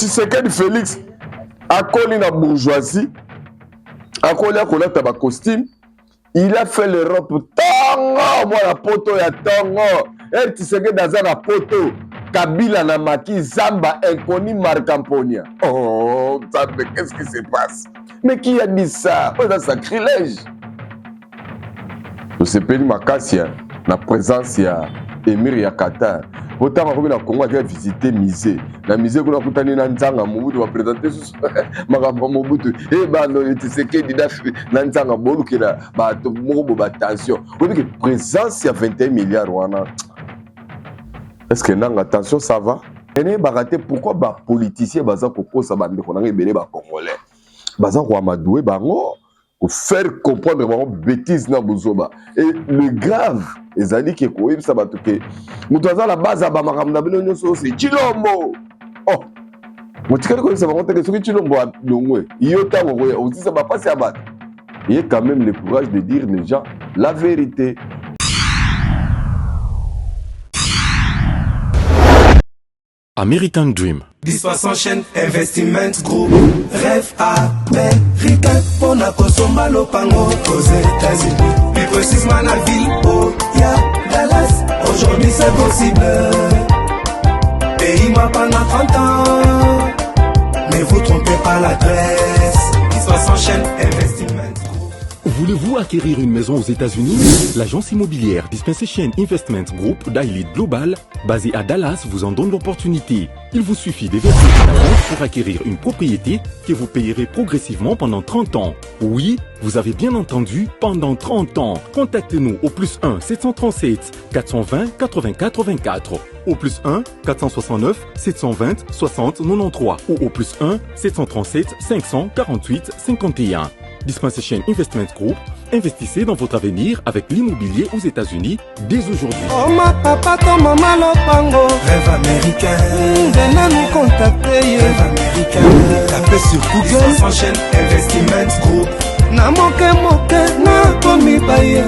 Tshisekedi Félix akoli na bourgeoisie, akoli akolata ba costume, il a fait l'Europe tango moi la poto ya tango. El Tshisekedi aza na poto Kabila na Maki Zamba inconnu Marcamponia. Oh, mais qu'est-ce qui se passe? Mais qui a dit ça? Oh, c'est un sacrilège. Je sais pas Makassia na présence ya Émir ya Qatar. Autant on a Congo qui a visité musée. La musée qu'on a coutani na Nzanga Mobutu va présenter Makambo Mobutu. Eh ben non, Tshisekedi na Nzanga bolu ki la ba to moko ba tension. On dit que présence ya 21 milliards wana. Est-ce que nanga attention ça va? Et baraté pourquoi ba politicien baza ko sa bande ko na ebele ba congolais. Baza ko amadoué bango pour faire comprendre vraiment bêtise na bozoba. Et le grave, les alliés qui ont ça va tout que nous avons la base à Bamaram Nabino c'est Chilombo. Oh, moi tu connais ça va monter que ce Chilombo a donné. Iota aussi ça va passer à battre. Il y a quand même le courage de dire les gens la vérité. American Dream. Dispensation chaîne Investment Group. Rêve américain pour la Kosomba Lopango aux États-Unis. Plus précisément la ville où il y a Dallas. Aujourd'hui c'est possible. Pays m'a pendant 30 ans. Ne vous trompez pas l'adresse. Dispensation chaîne Investment Group. Voulez-vous acquérir une maison aux États-Unis? L'agence immobilière Dispensation Investment Group d'Elite Global, basée à Dallas, vous en donne l'opportunité. Il vous suffit d'investir à la banque pour acquérir une propriété que vous payerez progressivement pendant 30 ans. Oui, vous avez bien entendu, pendant 30 ans. Contactez-nous au +1 737 420 80 84, au +1 469 720 60 93 ou au +1 737 548 51. Dispensation Investment Group, investissez dans votre avenir avec l'immobilier aux États-Unis dès aujourd'hui. Oh ma papa, ton maman Lopango. Rêve américain. Venez nous contacter. Rêve américain. Tapez sur Google. Dispensation Investment Group. Na moke na komi baye.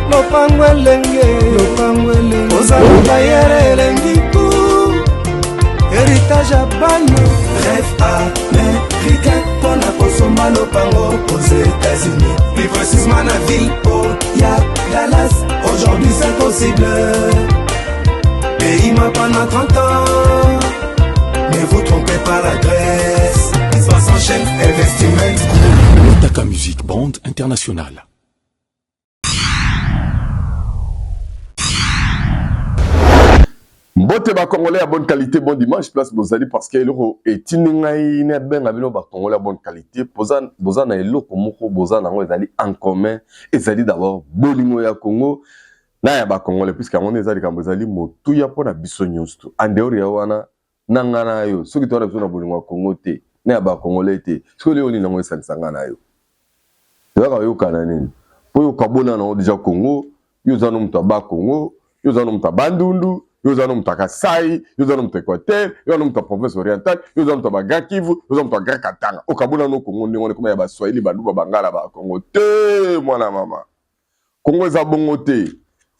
Lopango elenge. Ozalo baye elengi pou. Héritage à bano. Rêve américain. Pour la Kosomba Lopango aux États-Unis. Plus précisément la ville où il y a Dallas. Aujourd'hui c'est possible. Pays m'a pendant 30 ans. Ne vous trompez pas l'adresse. Dispensation chaîne Investment Group. Taka Music Band International. Mbote ba Congolais à bonne qualité, bon dimanche, place Bozali parce que l'euro est iningai ne ben abino ba Congolais à bonne qualité. Bozan na eloko moko bozan nango ezali en commun, ezali d'abord bolingo ya Congo na ya ba Congolais puisque on ezali kambo ezali motu ya pona biso nyonso. Andeori ya wana nangana yo, soki to na biso na bolingo ya Congo te, na ya ba Congolais te. Soki leo ni nango esanisanga na yo. Yaka yo kana nini? Po yo kabona na déjà Congo, yo zanu mtu ba Congo, yo zanu mtu bandundu. Nous allons à Kasai, nous allons à Équateur, nous allons à province orientale, nous allons à Gakivu, nous allons à Grand Katanga. Au Kabula, nous Congo, comme il y a Swahili, Badouba, Bangala, Congo, te, moi la maman. Congo est à Bongote.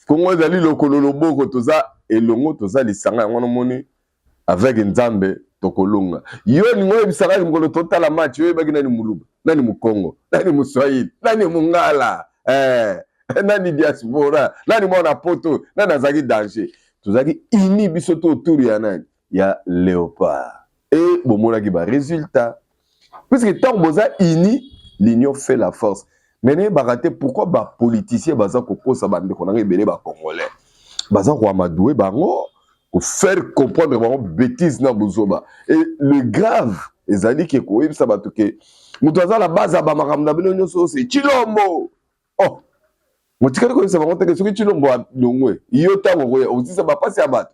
Congo est à l'île Kololobo, Kotoza, et Longo, Toza, les Sanga, on a monnaie avec Nzambe, Tokolunga. Yo, nous avons Sanga, nous avons total la match, yo, bagina ni Muluba, nani mu Congo, nani mu Swahili, nani Mungala, nani diaspora, nani mona poto, nani azagi danger. Tout qui inhibe surtout autour il y a léopard et bon mon qui résultat puisque tant boza ini l'union fait la force mais ne baraté pourquoi ba politicien baza ko sa bande ko na ebele ba congolais baza ko amadoué bango pour faire comprendre vraiment bêtise na bozoba et le grave les alliés qui ko ça ba to que mutoza la base à Bamaram Nabino nyonso c'est Chilombo. Oh, moi tu connais ça va monter que ce que Chilombo a donné. Iota aussi ça va passer à battre.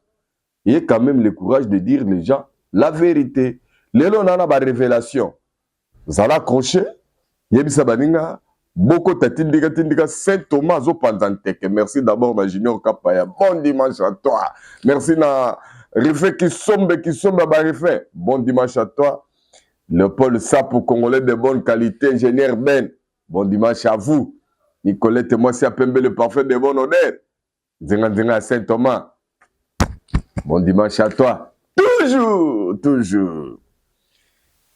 Il y a quand même le courage de dire les gens la vérité. Lélo on a la révélation. Zala crochet, yebisa baninga, boko tatindika Saint Thomas au Panzanteke. Merci d'abord ma Junior Kapaya. Bon dimanche à toi. Merci na refait qui sombe ba refait. Bon dimanche à toi. Le Paul Sapo Congolais de bonne qualité, ingénieur Ben. Bon dimanche à vous. Nicolette et moi, c'est à Pembe le parfait de bon honneur. Zenga à Saint-Thomas. Bon dimanche à toi. Toujours.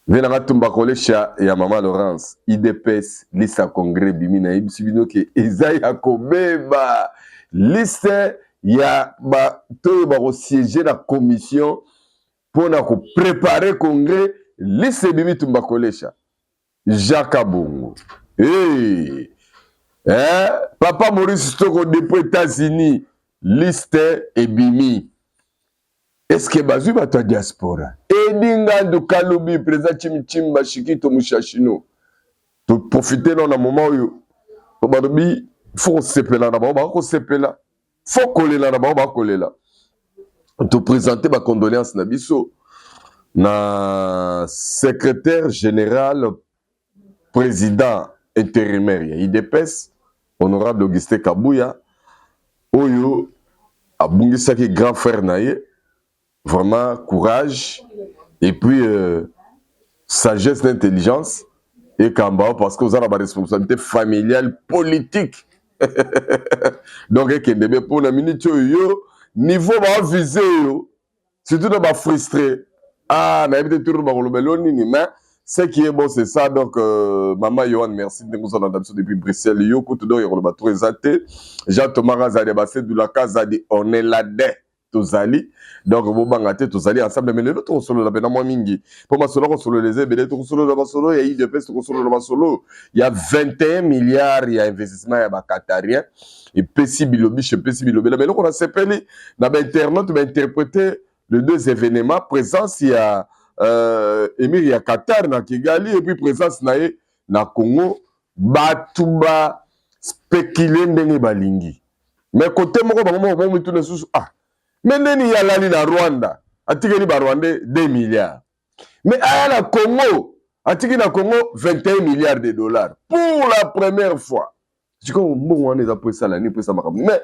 Venanga Tumbakolesha ya Mama Laurence, IDPS, liste congrès bimina ibisibino ke ezai akobeba liste ya ba to ba siéger la commission pour na ko préparer congrès liste bimi Tumbakolesha. Jacques Abongo. Hey. Papa Maurice Toko depuis États-Unis, liste ebimi. Est-ce que bazui ba ta diaspora? Edinga du Kalubi, président Chimichimba Shikito Mushashino. Pour profiter dans un moment où il faut se péler là-bas, il faut coller là-bas, il faut coller là. Te présenter ma condoléance Nabiso, na secrétaire général, président intérimaire, IDPS, honorable Augustin Kabouya, Oyo, Abungisaki grand frère Naye, vraiment courage, et puis sagesse d'intelligence, et Kamba, parce que vous avez la responsabilité familiale, politique. Donc, pour la minute, niveau visé, surtout de frustré. Ah, mais ce qui est bon, c'est ça. Donc, Maman Yohan, merci de nous en adapter depuis Bruxelles. Yo, écoute, donc, il y a tout présenté. Jean-Thomas Razade, de la casa dit, on est là-dedans. Tozali. Donc, vous bangate, Tozali ensemble. Mais l'autre, on solo la peine, moi, mingi. Pour moi, solo, on solo les ébélés, on solo la solo, il y a IDPS, on solo la solo. Il y a 21 milliards, il y a investissement, il y a Qatarien. Et Pessi Bilobi, chez Pessi Bilobi. Mais là, on a s'appelé, dans l'internet, on va interpréter les deux événements. Présence, il y a, Emir, il y a Qatar, na Kigali, et puis présence, na Congo, Batuba, spéculer, ndenge balingi. Mais côté, moi, on tout sous, ah, mais il y a l'ali na Rwanda, atikeli ba Rwanda 2 milliards. Mais à la Congo, atikeli na Congo 21 milliards de dollars pour la première fois. Je dis bon on est après ça l'année après ça makambo. Mais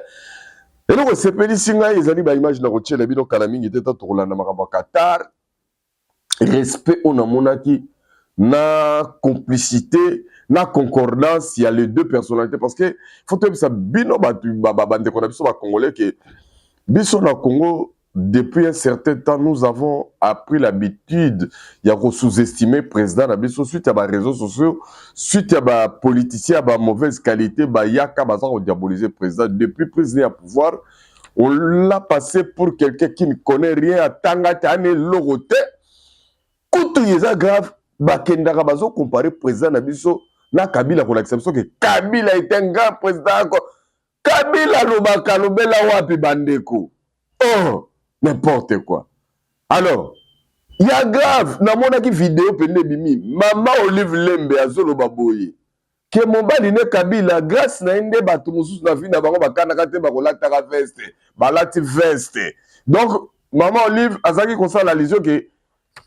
et donc c'est peli singa ils ali ba image na roche la bino kala mingi teta to kolanda makambo Qatar. Respect on a monaki na complicité na concordance il y a les deux personnalités parce que faut que ça bino ba bande ko na biso ba congolais que biso na Congo, depuis un certain temps, nous avons appris l'habitude, il y a sous-estimé le président na biso suite à les réseaux sociaux, suite à les politiciens à mauvaise qualité, il y a diaboliser le président. Depuis président à pouvoir, on l'a passé pour quelqu'un qui ne connaît rien à Tangatane, Loroté. Quand il est grave, Bakendara Bazo comparé président na biso na Kabila pour l'exception que Kabila est un grand président. Kabila lobaka lobela wapi bandeko. Oh, n'importe quoi. Alors, il y a grave, na monaki vidéo pende bimi, Maman Olive Lembe azolo baboye. Que mon bali ne Kabila grâce na inde batu mususu na vie na bango bakana kate bakolata ka veste, balati veste. Donc, Maman Olive azaki konsa la lision que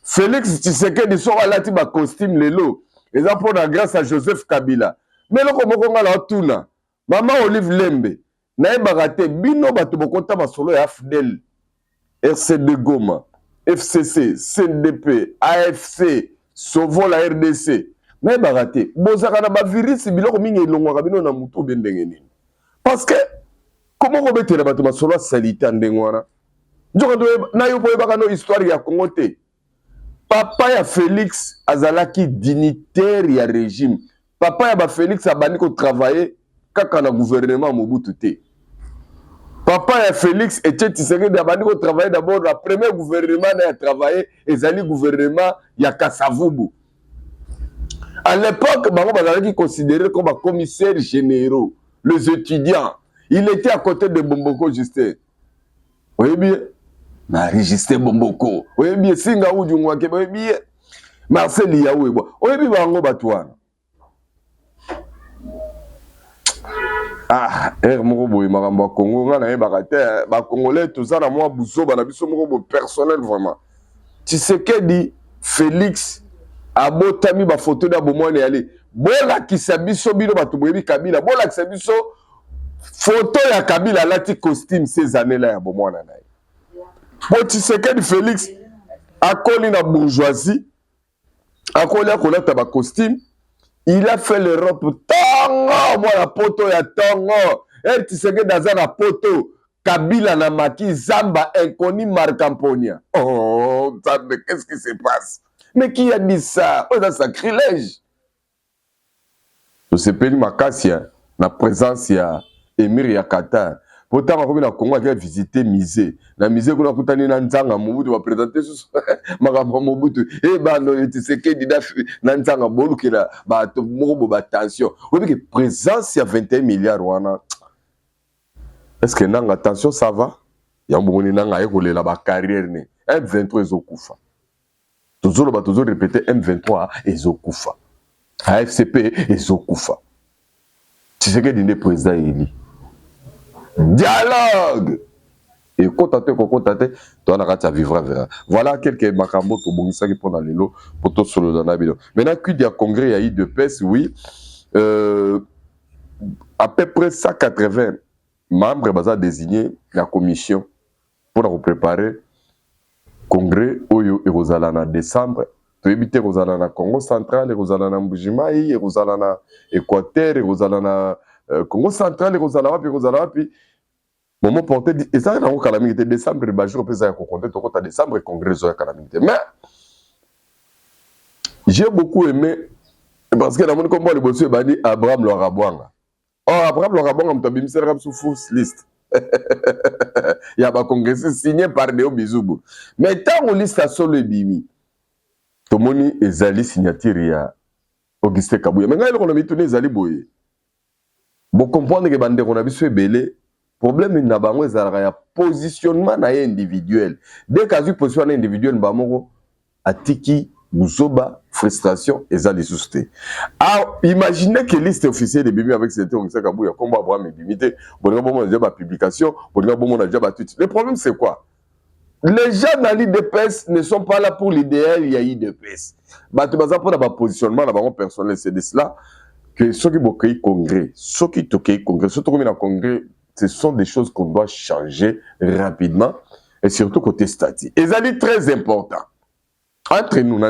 Félix Tshisekedi so alati ba costume lelo. Eza pour la grâce à Joseph Kabila. Mais loko moko ngala tuna. Maman Olive Lembe, nae bagate, bino bato bokota basolo ya FDL, RCD Goma, FCC, CNDP, AFC, Sovo la RDC, nae bagate, bozaka na ba virus biloko mingi elongwaka bino na mutu bendenge nini. Parce que, comment robetela bato basolo salita ndengwana? Njoko na yo boye baka no histoire ya Congo te. Papa ya Félix azalaki dignitaire ya régime. Papa ya ba Félix abandi ko travailler kaka na gouvernement Mobutu te. Papa ya Félix Etienne Tshisekedi abandi ko travailler d'abord la premier gouvernement na travailler ezali gouvernement ya Kasavubu. À l'époque, bango bazalaki considéré comme un commissaire généraux, les étudiants. Il était à côté de Bomboko Justin. Oui bien, Marie Justin Bomboko. Oui bien, Singa Oudjungwake, oui bien. Marcel Yaoui. Oui bien, bango batouana. Ah, moko boy makambo Congo ngana e bakate ba congolais tout ça na moi buzo bana biso moko personnel vraiment. Tshisekedi Félix abotami ba photo da bomone yali. Bola kisabiso bino batu boyebi Kabila, bola kisabiso photo ya Kabila lati costume ces années là ya bomona na. Bo Tshisekedi Félix akoli na bourgeoisie, akoli akolata ba costume. Il a fait l'Europe tango, moi la poto ya tango. El Tshisekedi dans la poto. Kabila na maki Zamba inconnu Marcamponia. Oh, qu'est-ce qui se passe? Mais qui a dit ça? C'est un sacrilège. Je sais pas, ma casse, la présence, il y a Émir Yakata. Pourtant, on a Congo qui a visité musée. La musée qu'on a contenu dans Nzanga, Mobutu va présenter ce Magambo Mobutu. Eh ben, tu sais que dans Nzanga, Bolu qui a attention. On dit que présence, il y a 21 milliards. Est-ce que non, attention, ça va? Il y a un moment où on a école la carrière. M23 est au Koufa. Toujours répéter M23 est au Koufa. AFCP est au Koufa. Tu sais que le président élu. Dialogue! Et contater, tu as vivre. Voilà quelques macambos pour Bongisa qui prend dans les lots pour tout sur le Danabilo. Maintenant, qu'il y a congrès, il y a eu de PES, oui. À peu près 180 membres sont désignés la commission pour préparer congrès Oyo et Rosalana en décembre. Tu éviter Rosalana Congo central, Rosalana Mbujimai, Rosalana Équateur, Rosalana Congo central, Rosalana puis moment porté et ça dans calamité décembre ba jour pesa ko compter to kota décembre congrès zo calamité. Mais j'ai beaucoup aimé parce que dans mon combat le bossé bani Abraham Lorabwanga. Oh Abraham Lorabwanga mtabim sera sous fausse liste. Il y a un congrès signé par Deo Bizubu. Mais tant on liste à solo bimi. To moni ezali signature ya Augustin Kabuya. Mais quand on a mis tout ezali boye. Bon comprendre que bande on a biso belé. Problème na bango ezalaka ya positionnement na individuel. Dès qu'à positionnement individuel bango atiki buzoba frustration ezali susté. Ah imaginez que liste officielle de bimi avec cette Augustin Kabuya comme Abraham Bimité, bon bon déjà ba publication, bon bon déjà ba tweet. Le problème c'est quoi? Les gens dans l'IDPS ne sont pas là pour l'idéal, il y a IDPS. Bah tu vas pour la positionnement na bango personnel, c'est de cela que ceux qui vont congrès, ceux qui toquent congrès, ceux qui ont congrès, ce sont des choses qu'on doit changer rapidement et surtout côté statique. Et ça est très important. Entre nous,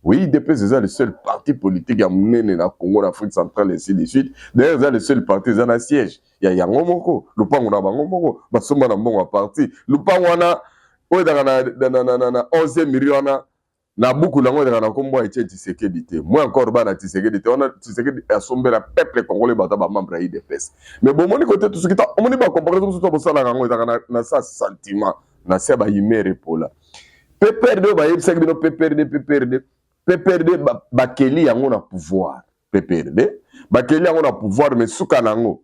oui, IDPS c'est le seul parti politique à mener dans le Congo, l'Afrique centrale et ainsi de suite. D'ailleurs, c'est le seul parti qui a un siège. Il y a Yangomoko, le pan on a Bangomoko, Basoma n'a bon parti. Le pan on a 11 millions. Na beaucoup lango na kombo ete Tshisekedi. Moi encore ba na Tshisekedi. On a Tshisekedi assombé la peuple congolais bata ba membre IDPS. Mais bon moni côté tout ce qui ta on moni ba comparer tout ça pour ça la rango na sa sentiment na se ba yimere pola. PPRD ba yebisa bino PPRD ba keli yango na pouvoir. PPRD ba keli yango na pouvoir mais suka nango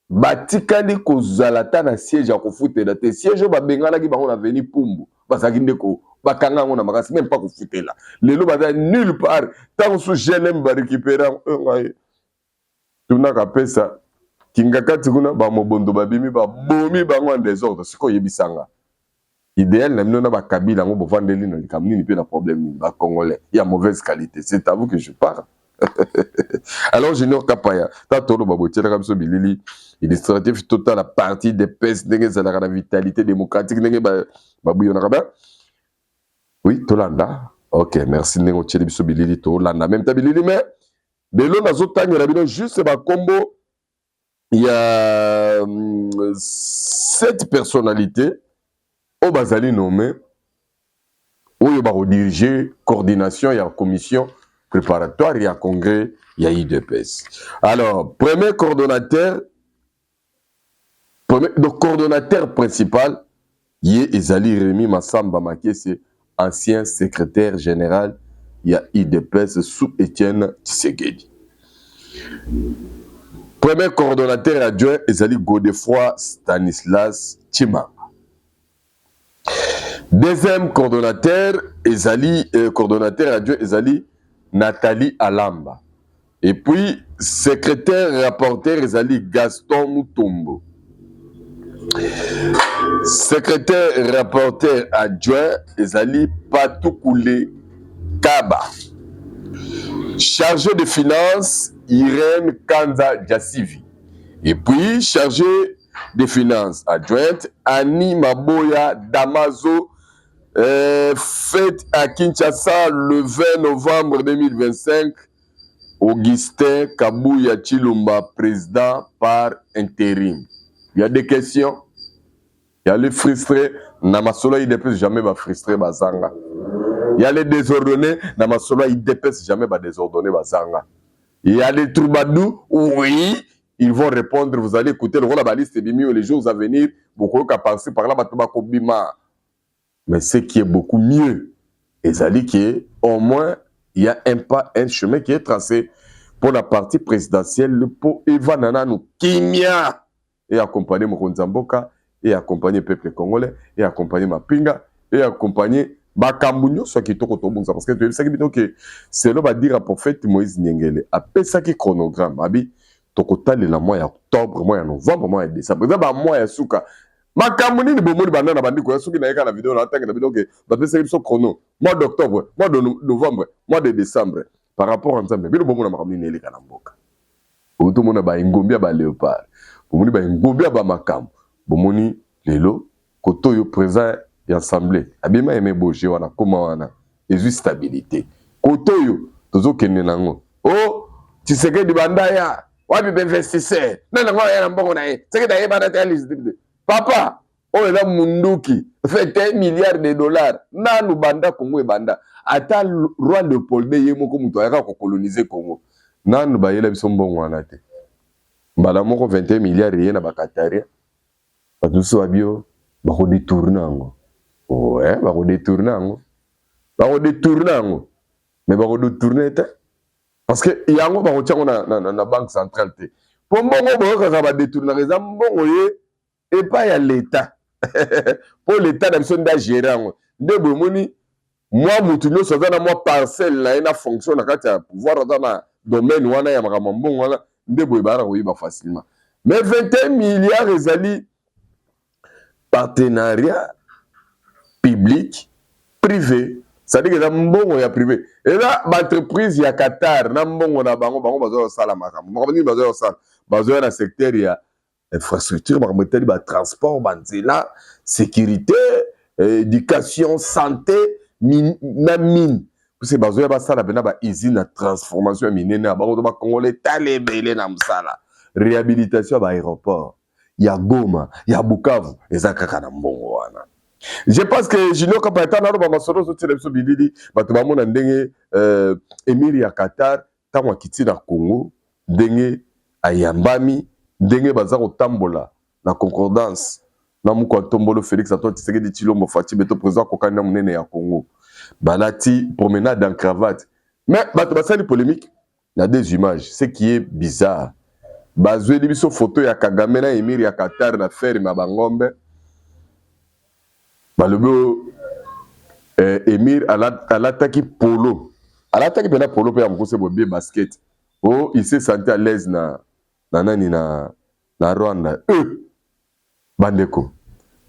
batikali kozalata na siège ya kofutela te siège ba bengala ki bango na veni Pumbu basaki ndeko bakanga ngo na makasi même pas kofutela lelo baza nulle part tant sous jeune ba récupérer ngai tuna ka pesa kingakati kuna ba mobondo babimi ba bomi bango en désordre siko yebisanga idéal na mino na ba kabila ngo bovandeli na likamni pe na problème ba congolais il y a mauvaise qualité c'est à vous que je parle. Alors Junior Kapaya tatolo babotela kamso bilili illustratif total la partie des PES de la vitalité démocratique babuyona kaba. Oui, Tolanda. Ok, merci Nengo Tchelibiso Bilili Tolanda. Même ta Bilili, mais Belo Nazotang, il y a juste un combo. Il y a 7 personnalités au Bazali nommé où il y a dirigé coordination, il y a commission préparatoire, il y a congrès, il y a IDPS. Alors, premier coordonnateur principal, il y a Ezali Rémi Massamba Makese, ancien secrétaire général, il y a IDPS sous Étienne Tshisekedi. Premier coordonnateur adjoint, Ezali Godefroy Stanislas Chimanga. Deuxième coordonnateur adjoint, Ezali Nathalie Alamba. Et puis, secrétaire rapporteur, Ezali Gaston Mutombo. Secrétaire rapporteur adjoint, Ezali Patoukoulé Kaba. Chargé de finances, Irène Kanza Djassivi. Et puis, chargé de finances adjointe, Annie Maboya Damazo, fête à Kinshasa le 20 novembre 2025. Augustin Kabuya Chilumba, président par intérim. Il y a des questions. Il y a les frustrés. Namasolo, il ne peut jamais frustré Bazanga. Il y a les désordonnés, dans ma solo, ils dépêchent jamais les désordonnés, bazanga. Il y a les troubadours, oui, ils vont répondre, vous allez écouter le rôle de la liste Bimi les jours à venir, beaucoup qu'à passer par là, mais ce qui est beaucoup mieux, c'est qu'au moins, il y a un pas, un chemin qui est tracé pour la partie présidentielle, pour Evan Nananou Kimia, et accompagner Mokonzamboka, et accompagner le peuple congolais, et accompagner Mapinga, et accompagner Bakambunyo, soit qui est au Tobonza. Parce que c'est là, va dire à prophète Moïse Nyengele, après ça qui chronogramme, abi, tokotal la mois octobre, mois novembre, mois décembre. D'abord, mois souka. Makambuni ni bomoni banda na bandi ko soki na yeka na vidéo na tanga na vidéo que ba pesa biso chrono mois d'octobre, mois de novembre, mois de décembre par rapport à Nzambe. Bino bomona makamuni nele kana mboka. Oto mona ba ngombia ba léopard. Bomoni ba ngombia ba makam. Bomoni lelo koto yo présent et assemblée. Abima aimé boje wana koma wana. Ezu stabilité. Koto yo tozo kenne nango. Oh, tu sais que di banda ya wapi be investisseur. Nana ngwa ya mbongo na ye. C'est que da ye banda ta liste. Papa, on est là munduki, fait $1 milliard. Nanu banda Congo et banda. Ata roi Léopold yemoko muto ayaka ko coloniser Congo. Nanu ba yela biso mbongo wana te. Mbala moko 21 milliards ye na bakataria. Batuso abio ba ko détourner ngo. Ouais, ba ko détourner ngo. Ba ko détourner ngo. Mais ba ko détourner te. Parce que yango ba ko tiango na banque centrale te. Pour mbongo ba ko détourner raison mbongo ye et pas y a l'État. Pour l'État, il y a gérer. Moi, Moutounio, ça donne à moi parcelle, là, il y a fonction, il y a pouvoir dans le domaine, il y a un facilement. Mais 21 milliards, ils partenariat public, privé. Ça dit que dans le bon, il y a privé. Et là, l'entreprise, il y a Qatar, dans le bon, il y a dans le secteur, il y a infrastructure, transport, sécurité, éducation, santé, mine. Parce que il y a une usine de transformation mine, réhabilitation d'aéroport. Il y a Goma, il y a Bukavu, et ça je pense que Junior Kapata, na ba masoro so tele so bilili, bato ba mona ndenge Emir ya Qatar, tango kiti na Congo, ndenge ayambami, ndenge baza kotambola na concordance na muko tombolo Félix Antoine Tshisekedi Tshilombo Fati beto président kokana munene ya Congo. Balati promenade en cravate. Mais bato basali polémique, il y a des images, ce qui est bizarre. Bazwe biso photo ya Kagame na Emir ya Qatar na ferme ya Bangombe. Balobo Emir alataki polo. Alataki pena polo pe amkose bobe basket. Oh, il s'est senti à l'aise na Rwanda. Bandeko.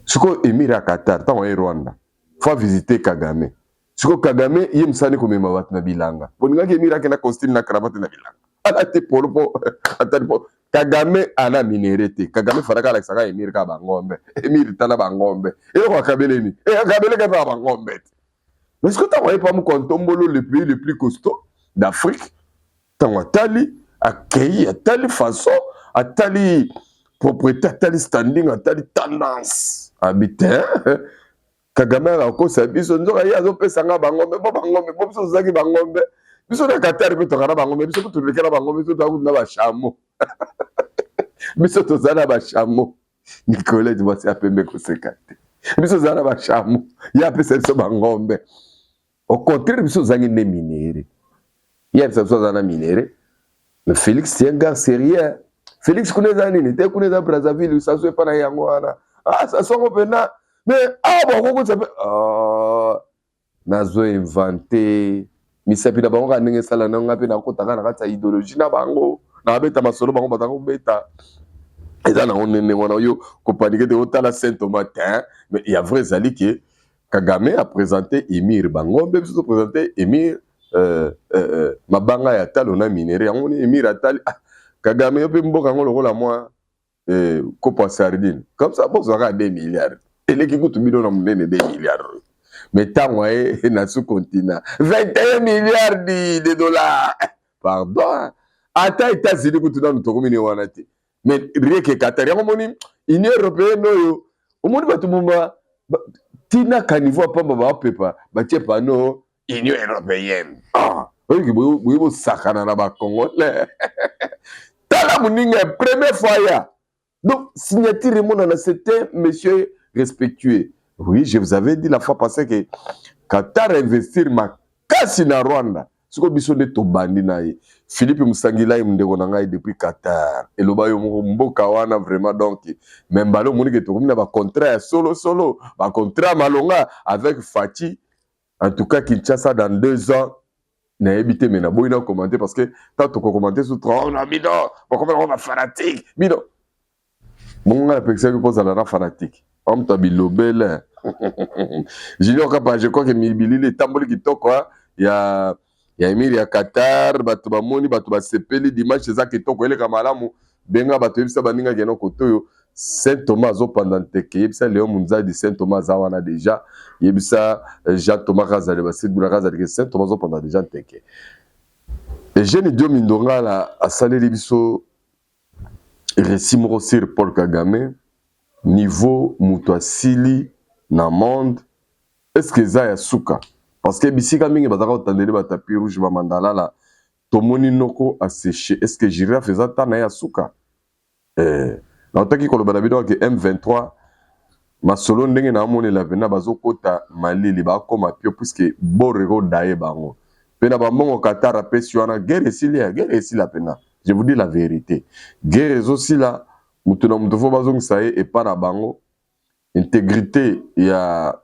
Siko Emir à Qatar, tant en Rwanda. Faut visiter Kagame. Siko Kagame, il me sani comme ma na bilanga. Poninga ke Emir na costume na cravate na bilanga. Alate polo po atali po. Kagame ana minérité. Kagame faraka la saka Emir ka Bangombe. Emir tana Bangombe. Et ko Kabele ni. Et Kabele ka Bangombe. Mais est-ce que tu n'as pas mon Kontombolo, le pays le plus costaud d'Afrique? Tu as tali accueilli à telle façon, à telle propriété, à tel standing, à telle tendance. Habité. Kagame a encore sa vie. On dit qu'il y a des gens qui Bangombe, Bangombe, Bangombe, Bangombe. Biso na Qatar ko tokana Bangombe, biso ko tulekela Bangombe, biso na ba chamo. Biso tozana ba chamo. Nicolas tu vois c'est apembe ko sekate. Biso zana ba chamo. Ya pesa biso Bangombe. Au contraire, biso zangi ne minéré. Ya pesa biso zana minéré. Mais Félix c'est un gars sérieux. Félix kuneza nini? Te kuneza Brazzaville, ça soit pas na yango wana. Ah ça sont pena. Mais bon ko ça nazo inventé. Misapi na bango ka ndenge sala na ngapi na kotaka na kati ya idéologie na bango na beta masolo bango batango beta eza na onene wana yo kopanike de otala Saint Thomas mais il y a vrai zali que Kagame a présenté Emir Bangombe biso présenté Emir mabanga ya talo na minéré yango ni Emir atali Kagame yo pe mboka ngo lokola moi kopo sardine comme ça box aura 2 milliards et les qui coûte millions na munene 2 milliards. Mais tant que na sous-continent, 21 milliards de dollars. Pardon. Ata États-Unis que dans notre commune wanati. Mais rien que Qatar, ya moni Union européenne yo. O moni batumba tina kanivo pamba ba pepa, ba tiepa no Union européenne. Ah, oui, vous sakana na ba Congolais. Tala muninga première fois ya. Donc signature mon c'était monsieur respectueux. Oui, je vous avais dit la fois passée que Qatar investir ma kasi na Rwanda. Ce que biso de tobandi na ye. Philippe Musangila ndeko na ngai depuis Qatar. Et loba yo mboka wana vraiment donc même balo moni que to na ba contrat solo ba contrat malonga avec Fati. En tout cas Kinshasa dans 2 ans n'a évité mais na boina commenter parce que tant to commenter sur 3 on a mis non, on va fanatique. Bino. Mon gars personne que pose à la fanatique. On t'a bilobel. Junior Kapa, je crois que Mibili les tamboli qui toque quoi. Il y a Emir, il y a Qatar, Batouba Moni, Batouba Sepeli, dimanche, c'est ça qui toque, il y a Kamalamu, Benga, Batouba Ibsa Baninga, Geno Kotoyo, Saint Thomas, pendant Teke, Ibsa Léon Mounza, de Saint Thomas, Zawana déjà, Ibsa Jean Thomas Razali, Basid Bourazali, Saint Thomas, pendant déjà Teke. Et j'ai dit, Mindonga, à Salé Libiso, Récimoro Sir Paul Kagame, niveau Moutouasili, na monde, est-ce que ça y a souka? Parce que bisika mingi bataka otandeli ba tapis rouge ba mandala la tomoni noko a séché. Est-ce que j'irai faire ça na ya souka? Na otaki ko loba bido ke M23 masolo ndenge na moni la vena bazokota malili ba koma pio puisque borero daye bango. Pena ba mongo Qatar a pesi wana guerre ici la pena. Je vous dis la vérité. Guerre aussi là, mutuna mutofo bazongisa et pas na bango. Intégrité, il y a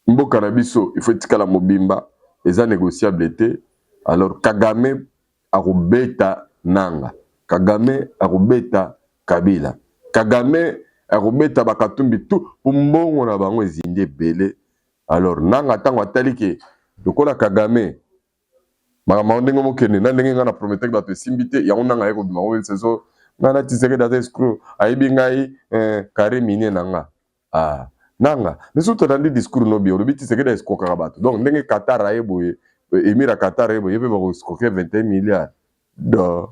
Mboka Nabiso, il faut que la mobimba, et ça négociable était. Alors Kagame arubeta nanga, Kagame arubeta Kabila, Kagame arubeta bakatumbi tout pour mbongo na bango ezinde belé. Alors nanga tango atalike, lokola Kagame, mama ndenge mokene na ndenge ngana promettre ba te simbité, ya onanga yeko bima o seso, ngana tiseke da escroc, ayibi ngai carré minier nanga. Ah, nanga, mais surtout dans des discours nobi, on dit c'est que des escrocs. Donc, n'engagez Qatar à ébouer, émir à Qatar à ébouer, il peut vous escroquer 21 milliards. Donc,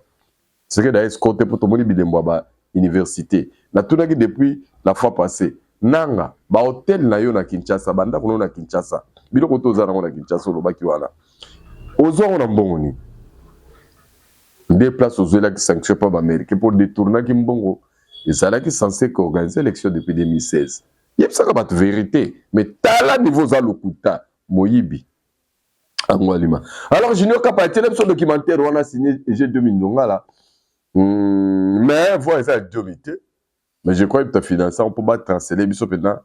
c'est que des escrocs pour tout le monde bidemboaba université. Na tout depuis la fois passée, nanga, ba hôtel na yo na Kinshasa, banda kono na Kinshasa, bilo koto za na Kinshasa lo baki wana. Ozo on a mbongoni. Des places aux élèves qui sanctionnent pas l'Amérique pour détourner Kimbongo. Et ça là qui est censé organiser l'élection depuis 2016. Il y a ça comme vérité. Mais t'as là niveau za lokuta, Moyibi. Alors, Junior Kapati, le documentaire, on a signé G2000 là. Mais voilà, ça a domité. Mais je crois que tu as financé, on peut pas transférer, mais maintenant,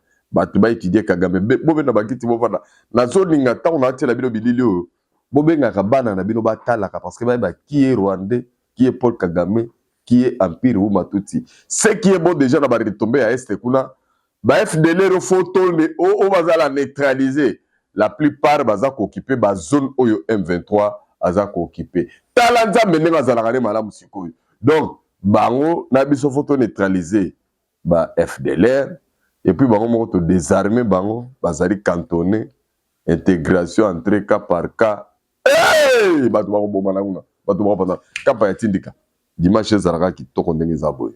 tu vas étudier Kagame. Bobe na bakiti bo vana. Na zone ngata on a tiré la bilo bililio. Bobe nga kabana na bilo batala parce que ba qui est Rwandais, qui est Paul Kagame, qui est Empire ou Matuti. Ce qui est bon déjà, on va retomber à Est Kuna. Bah, FDLR, photo, on va la neutraliser. La plupart, bah, ça occupé, bah, zone Oyo M23, ça occupé. Talanza, maintenant, ça la malam sikoy. Donc, bah, on a bis photo neutralisé, bah, FDLR. Et puis, bah, on va désarmer, bah, bah, ça cantonné. Intégration entre cas par cas. Hey! Bah, tu vas bon malaguna. Bah, tu vas pas cas par tindika. Dimanche, Zaraga qui tourne dans les abois.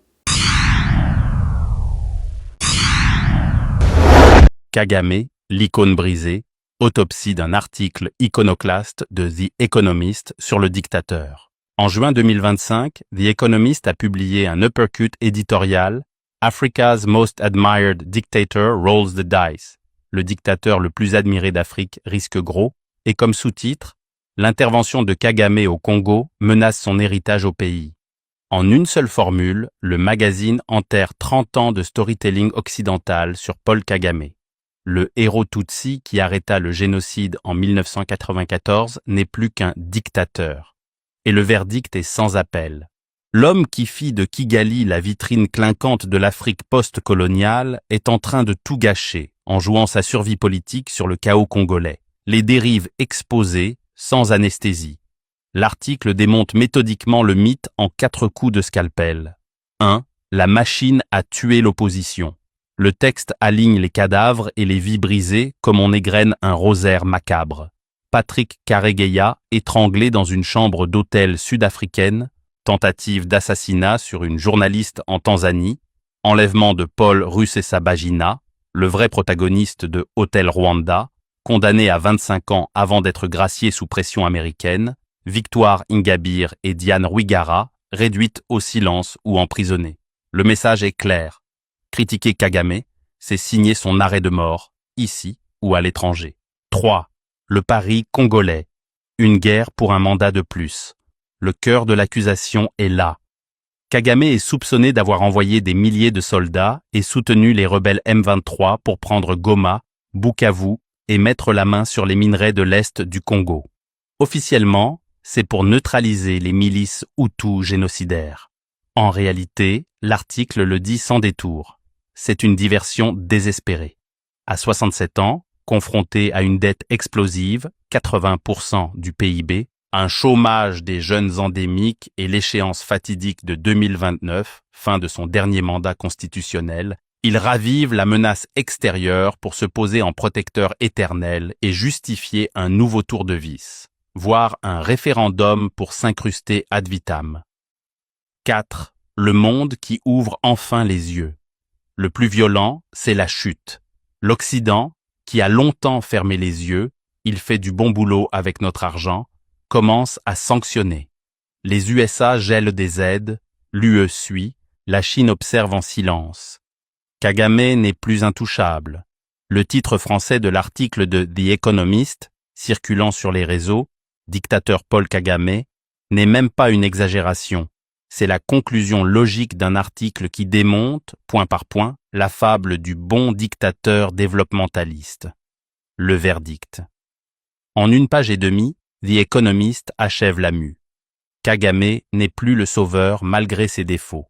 Kagame, l'icône brisée, autopsie d'un article iconoclaste de The Economist sur le dictateur. En juin 2025, The Economist a publié un uppercut éditorial « Africa's Most Admired Dictator Rolls the Dice ». Le dictateur le plus admiré d'Afrique risque gros, et comme sous-titre, « L'intervention de Kagame au Congo menace son héritage au pays ». En une seule formule, le magazine enterre 30 ans de storytelling occidental sur Paul Kagame. Le héros Tutsi qui arrêta le génocide en 1994 n'est plus qu'un dictateur. Et le verdict est sans appel. L'homme qui fit de Kigali la vitrine clinquante de l'Afrique post-coloniale est en train de tout gâcher en jouant sa survie politique sur le chaos congolais. Les dérives exposées sans anesthésie. L'article démonte méthodiquement le mythe en 4 coups de scalpel. 1. La machine a tué l'opposition. Le texte aligne les cadavres et les vies brisées comme on égrène un rosaire macabre. Patrick Karegeya, étranglé dans une chambre d'hôtel sud-africaine, tentative d'assassinat sur une journaliste en Tanzanie, enlèvement de Paul Rusesabagina, le vrai protagoniste de Hôtel Rwanda, Condamnés à 25 ans avant d'être graciés sous pression américaine, Victoire Ingabire et Diane Rwigara réduites au silence ou emprisonnées. Le message est clair. Critiquer Kagame, c'est signer son arrêt de mort, ici ou à l'étranger. 3. Le pari congolais. Une guerre pour un mandat de plus. Le cœur de l'accusation est là. Kagame est soupçonné d'avoir envoyé des milliers de soldats et soutenu les rebelles M23 pour prendre Goma, Bukavu et mettre la main sur les minerais de l'Est du Congo. Officiellement, c'est pour neutraliser les milices Hutus génocidaires. En réalité, l'article le dit sans détour. C'est une diversion désespérée. À 67 ans, confronté à une dette explosive, 80% du PIB, un chômage des jeunes endémiques et l'échéance fatidique de 2029, fin de son dernier mandat constitutionnel, il ravive la menace extérieure pour se poser en protecteur éternel et justifier un nouveau tour de vis, voire un référendum pour s'incruster ad vitam. 4. Le monde qui ouvre enfin les yeux. Le plus violent, c'est la chute. L'Occident, qui a longtemps fermé les yeux, il fait du bon boulot avec notre argent, commence à sanctionner. Les USA gèlent des aides, l'UE suit, la Chine observe en silence. Kagame n'est plus intouchable. Le titre français de l'article de The Economist, circulant sur les réseaux, dictateur Paul Kagame, n'est même pas une exagération. C'est la conclusion logique d'un article qui démonte, point par point, la fable du bon dictateur développementaliste. Le verdict. En une page et demie, The Economist achève la mue. Kagame n'est plus le sauveur malgré ses défauts.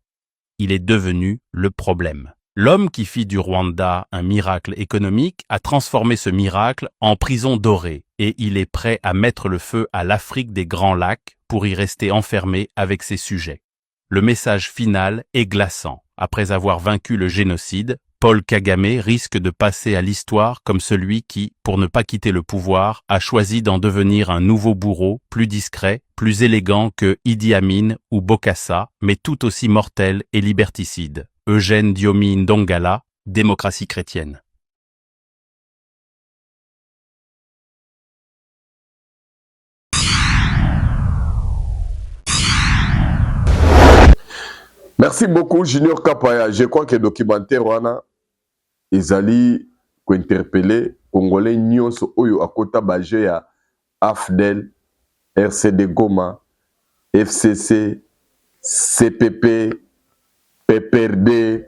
Il est devenu le problème. L'homme qui fit du Rwanda un miracle économique a transformé ce miracle en prison dorée et il est prêt à mettre le feu à l'Afrique des Grands Lacs pour y rester enfermé avec ses sujets. Le message final est glaçant. Après avoir vaincu le génocide, Paul Kagame risque de passer à l'histoire comme celui qui, pour ne pas quitter le pouvoir, a choisi d'en devenir un nouveau bourreau, plus discret, plus élégant que Idi Amin ou Bokassa, mais tout aussi mortel et liberticide. Eugène Diomi Ndongala, Démocratie chrétienne. Merci beaucoup, Junior Kapaya. Je crois que le documentaire wana ezali ko interpeller Congolais nyonso oyo akota baje ya AFDEL, RCD Goma, FCC, CPP, PPRD,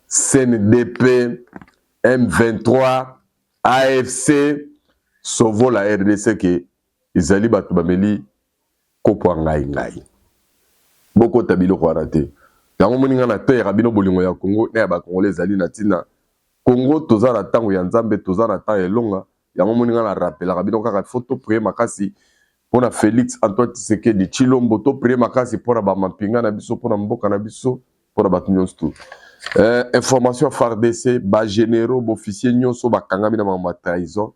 CNDP, M23, AFC, Sovo la RDC que ezali batu bameli kopo ngai. Boko tabilo ko raté. Yango moninga na terre bino bolingo ya Congo na ba Congolais zali na tina Congo toza na tango ya Nzambe toza na tango elonga yango moninga na rappela bino kaka photo prier makasi pona Félix Antoine Tshisekedi Chilombo to prier makasi pona ba mampinga na biso pona mboka na biso pona ba nyonso information FARDC ba généraux officiers nyonso ba kangami na ma trahison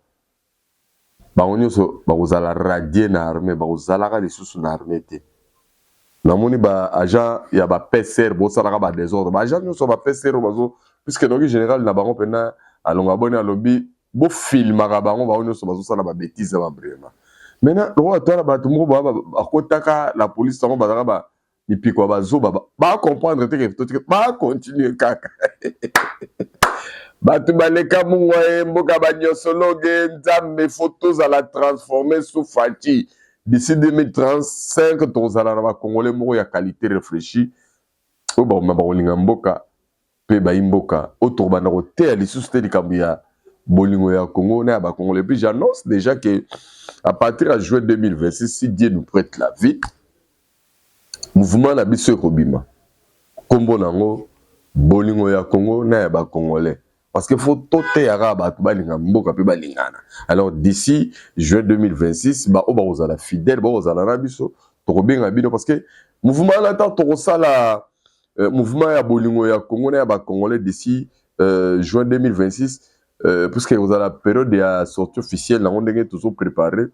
ba nyonso ba kozala radier na armée ba kozala ka lisusu na armée te. Namoni ba agent ya ba PCR bo sala ba désordre ba agent nyonso ba PCR bazo puisque donc général na bango pena alonga boni alobi bo filmaka bango ba nyonso bazo sala ba bêtises ba vraiment maintenant lo atala ba tumo ba akotaka la police bango ba ba mipiko bazo ba comprendre que ba continuer kaka ba tubaleka mungwa mboka ba nyonso loge Nzambe photos à la transformer sous Fati. D'ici 2035, tozala na ba Congolais moko ya qualité réfléchie. O ba ma bolinga mboka pe ba imboka autour bana ko te ali susté likambo ya bolingo ya Congo na ba Congolais. Puis j'annonce déjà que à partir de juin 2026, si Dieu nous prête la vie, mouvement na biso ekobima. Kombo nango bolingo ya Congo na ba Congolais. Parce qu'il faut toter arabe balinga mboka pe balingana. Alors d'ici juin 2026 ba oba ozala fidèle ba ozala na biso to benga bino parce que mouvement là tant to sala mouvement ya bolingo ya Congo na ba Congolais d'ici juin 2026 puisque vous avez la période de sortie officielle on est toujours préparé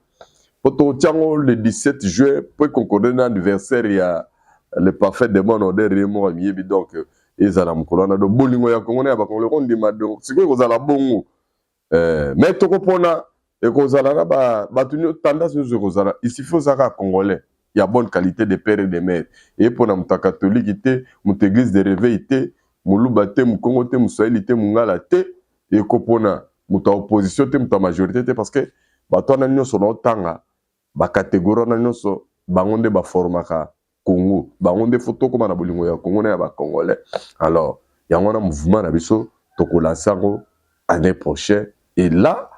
pour to le 17 juin pour concorder l'anniversaire il y a le parfait de mon ordre Raymond Amiebi donc ezala mkolana do bolingo ya Congo na ba Congolais on demande donc c'est quoi kozala bongo mais to kopona et kozala na bato tendance nyonso kozala il suffit ozalaka congolais il y a bonne qualité de père et de mère et mpona moto catholique te moto église de réveil te moluba te mokongo te moswahili te mongala te ekopona moto ya opposition te moto ya majorité te parce que bato wana nyonso na otanga bakatégorie wana nyonso bango nde baformaka Congo bango nde fo tokóma na bolingo ya Congo na ya bacongolais alors yango wana mouvement na biso tokolansa yango année prochaine et là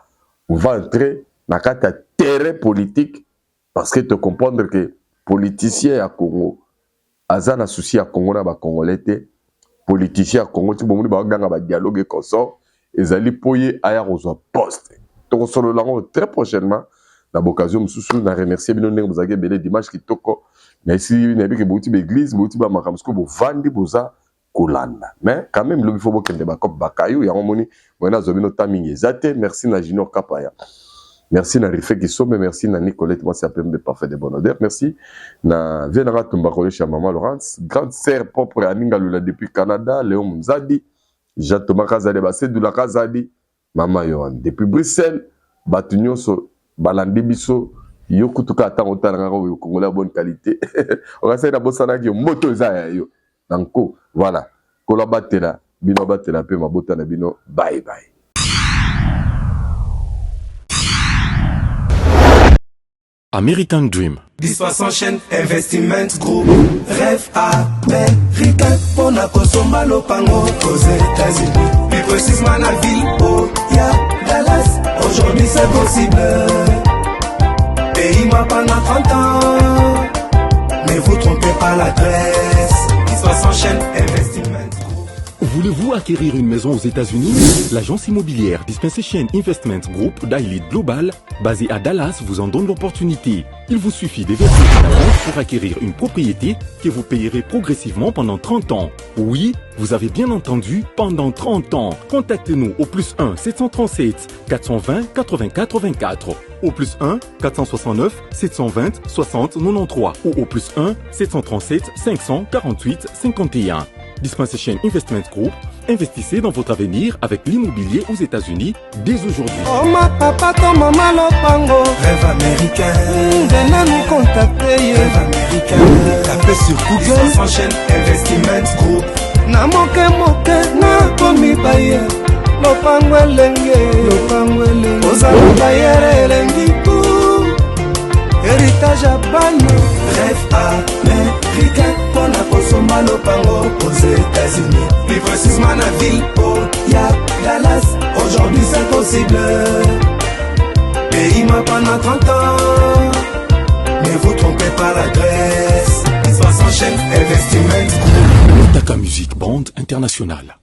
on va entrer dans le terrain politique parce que tu comprendre que politicien à Congo azana souci à Congo na ba congolais te politicien à Congo ti bomoni ba ganga ba dialogue consort ezali poye aya kozwa poste to solo lango très prochainement na occasion mususu na remercier bino ndenge bozaki belé dimanche kitoko na ici na bi ke bouti ba église bouti ba makamsko bo vandi boza kolanda mais quand même le faut bokende ba kop bakayu ya moni bona zobino tamingi zate merci na Junior Kapaya merci na Rife Kisome merci na Nicolette moi c'est PMB parfait de bonne odeur merci na Venera Tumbakole chez maman Laurence grande sœur propre Aninga Lula depuis Canada Léon Mzadi Jatoma Kazade Basedou la Kazadi maman Yohan depuis Bruxelles batunyo so balandi biso yokutuka atango talanga ko Congolais bonne qualité on va essayer d'abosana ki moto za yo donc voilà kola batela bino batela pe mabota na bino bye bye. American Dream. Dispersion chaîne Investment Group. Rêve américain pour la Kosomba Lopango aux États-Unis. Plus précisément la ville où il y a Dallas. Aujourd'hui c'est possible. Pays m'a pendant 30 ans. Ne vous trompez pas l'adresse. Dispersion chaîne Investment Group. Voulez-vous acquérir une maison aux États-Unis? L'agence immobilière Dispensation Investment Group d'Elite Global, basée à Dallas, vous en donne l'opportunité. Il vous suffit d'investir à l'avance pour acquérir une propriété que vous payerez progressivement pendant 30 ans. Oui, vous avez bien entendu, pendant 30 ans. Contactez-nous au +1 737 420 80 84, au +1 469 720 60 93 ou au +1 737 548 51. Dispensation Investment Group, investissez dans votre avenir avec l'immobilier aux États-Unis dès aujourd'hui. Oh ma papa, ton maman Lopango. Rêve américain. Venez nous contacter. Rêve américain. Tapez sur Google. S'enchaîne Investment Group. Na moke na komi baye. Lopango elenge. Lopango elenge. Ozalo baye elengi pou. Héritage à bano. Rêve américain. Pour la Kosomba Lopango aux États-Unis. Plus précisément la ville où y a Dallas. Aujourd'hui c'est possible. Pays m'a pendant 30 ans. Ne vous trompez pas l'adresse. Dispersion chaîne Investment Group. Taka Music Band International.